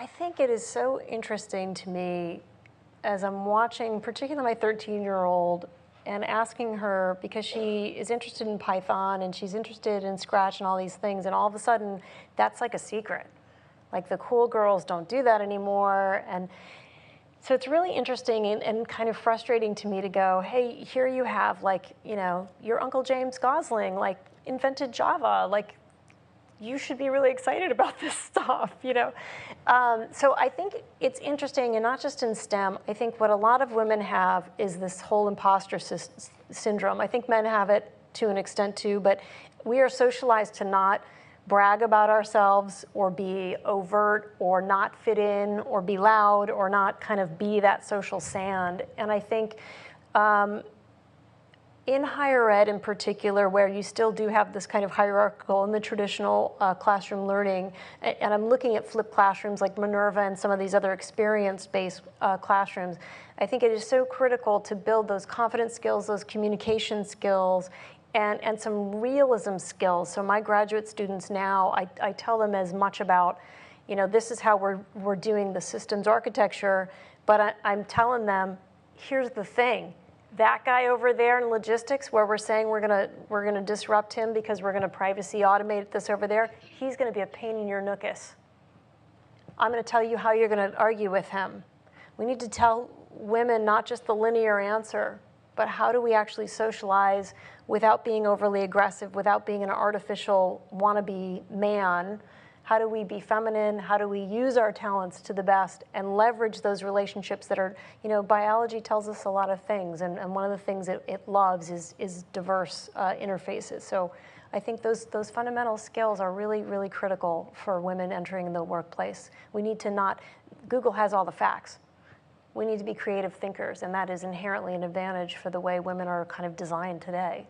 I think it is so interesting to me as I'm watching, particularly my 13-year-old, and asking her, because she is interested in Python and she's interested in Scratch and all these things, and all of a sudden that's like a secret. Like the cool girls don't do that anymore. And so it's really interesting and kind of frustrating to me to go, hey, here you have like, you know, your Uncle James Gosling like invented Java. Like, you should be really excited about this stuff, you know? So I think it's interesting, and not just in STEM. I think what a lot of women have is this whole imposter syndrome. I think men have it to an extent too, but we are socialized to not brag about ourselves or be overt or not fit in or be loud or not kind of be that social sand. And I think in higher ed in particular, where you still do have this kind of hierarchical in the traditional classroom learning, and I'm looking at flipped classrooms like Minerva and some of these other experience-based classrooms, I think it is so critical to build those confidence skills, those communication skills, and some realism skills. So my graduate students now, I tell them as much about, you know, this is how we're doing the systems architecture, but I'm telling them, here's the thing. That guy over there in logistics, where we're saying we're gonna disrupt him because we're gonna privacy automate this over there, he's gonna be a pain in your nookus. I'm gonna tell you how you're gonna argue with him. We need to tell women not just the linear answer, but how do we actually socialize without being overly aggressive, without being an artificial wannabe man. How do we be feminine? How do we use our talents to the best and leverage those relationships that are, you know, biology tells us a lot of things, and one of the things it loves is diverse interfaces. So I think those fundamental skills are really, really critical for women entering the workplace. We need to not, Google has all the facts. We need to be creative thinkers, and that is inherently an advantage for the way women are kind of designed today.